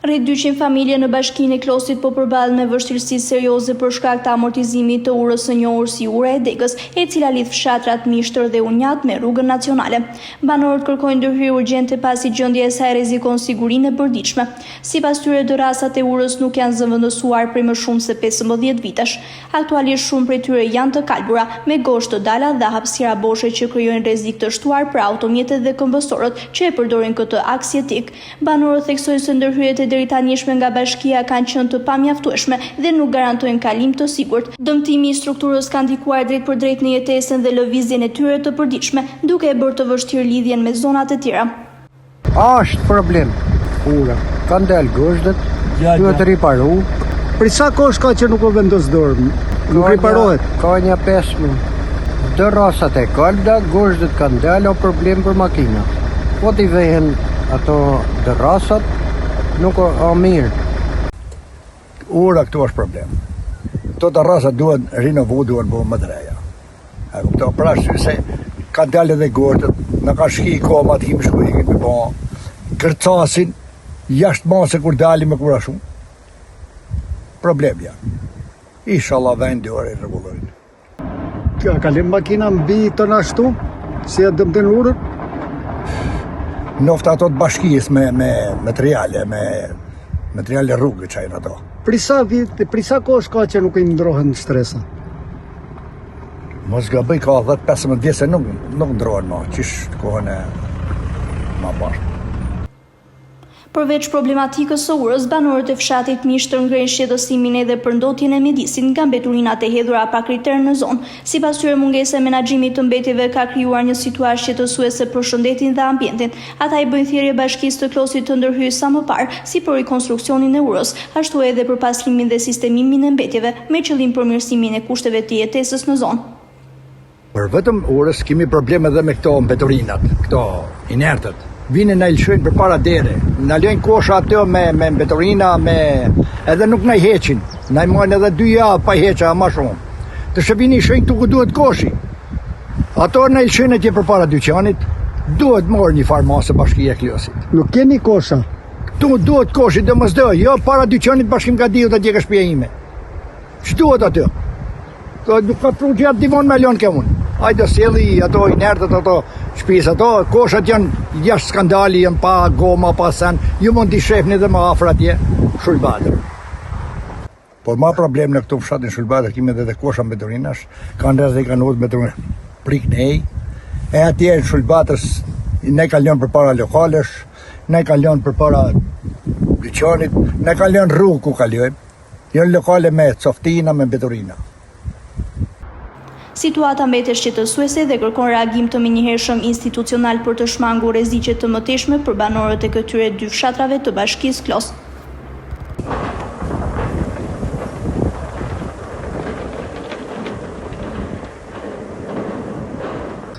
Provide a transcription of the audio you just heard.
Rreth 200 familje në bashkinë e Klosit po përballen me vështirësi serioze për shkak të amortizimit të urës së njohur si ura e Degës, e cila lidh fshatrat Mishtër dhe Unjat me rrugën nacionale. Banorët kërkojnë ndërhyrje urgjente pasi gjendja e saj rrezikon sigurinë e përditshme. Sipas tyre, dorasat e urës nuk janë zëvendësuar prej më shumë se 15 vitesh. Aktualisht shumë prej tyre janë të kalbura, me gosht të dala dhe hapësira boshe që krijojnë rrezik të shtuar për automjetet dhe këmbësorët që e përdorin këtë aks jetik. Banorët theksojnë se ndërhyrjet deri tanishme nga bashkia kanë qenë të pamjaftueshme dhe nuk garantojnë kalim të sigurt. Dëmtimi i strukturës ka ndikuar drejt për drejt në jetesën dhe lëvizjen e tyre të përditshme, duke e bërë të vështirë lidhjen me zonat e tjera. Është problem. Ura, kanë dalë gozhdet, duhet riparu. Për sa kohë ka që nuk o vendos dorë? Nuk riparohet? Ka një 5 muaj. Dë rasat e kalda, gozhdet kanë dalë, o problem për makinat. Po t'i vehen ato dë rasat, nuk o mirë. Ura këtu është problem. Këto të rasat duhet rinovu, duhet bo më dreja. Këto prashë se ka dalë edhe gortët, në ka shki koma të kemi shkujnë, me bo kërcasin, jashtë mase kur dali me kura shumë. Problem janë. Inshallah vendi orë i rregullojnë. Ka kalim makina mbi të nashtu, si e dëmtin urën? Nofta ato të bashkijës me materiale rrugë që ajnë ato. Për sa kohë ka që nuk i ndrohen stresa? Mos gabëj ka 10-15 vjet se nuk ndrohen ma, qish kohën e ma bashkë. Përveç problematikës së urës, banorët e fshatit Mishtër ngrenë shqetësimin edhe për ndotjen e mjedisit nga mbeturinat e hedhura pa kriter në zonë. Sipas tyre, mungesa e menaxhimit të mbetjeve ka krijuar një situatë shqetësuese për shëndetin dhe ambientin. Ata i bëjnë thirrje bashkisë të Klosit të ndërhyjë sa më parë, si për rikonstruksionin e urës, ashtu edhe për pastrimin dhe sistemimin e mbetjeve, me qëllim përmirësimin e kushteve të jetesës në zonë. Për vetëm urës kemi probleme edhe me këto mbeturinat, këto inertët. Vine në ilëshojnë për para dere, në lejnë kosha atë me mbeturina, edhe nuk në i heqin, në i mojnë edhe 2 javë pa i heqa, ma shumë. Të shëvini i shojnë këtu ku duhet koshi. Ato në ilëshojnë atje për para dyqanit, duhet morë një farmasë bashkia Klosit. Nuk keni kosha? Tu duhet koshi dhe mësdo, jo para dyqanit bashkim ka diut atje ka shpia ime. Që duhet atë? Nuk ka pru që jatë divon me ljonë ke unë. Ajde sjeli ato inertët, ato shpis, ato koshat janë jashtë skandali, janë pa goma, pa sen, ju mund t'i shefni dhe më afër atje, Shulbatër. Por ma problem në këtu fshatin Shulbatër, kime dhe kosha mbeturinash, kanë rrës dhe i kanë udhë mbeturin prik nej, e atje në Shulbatër, ne ka lënë për para lokalesh, ne ka lënë për para dyqanit, ne ka lënë rrugë ku kalojmë, janë lokale me coftina, me mbeturina. Situata mbetet shqetësuese dhe kërkon reagim të menjëhershëm institucional për të shmangur rreziqe të mëtejshme për banorët e këtyre 2 fshatrave të bashkisë Klos.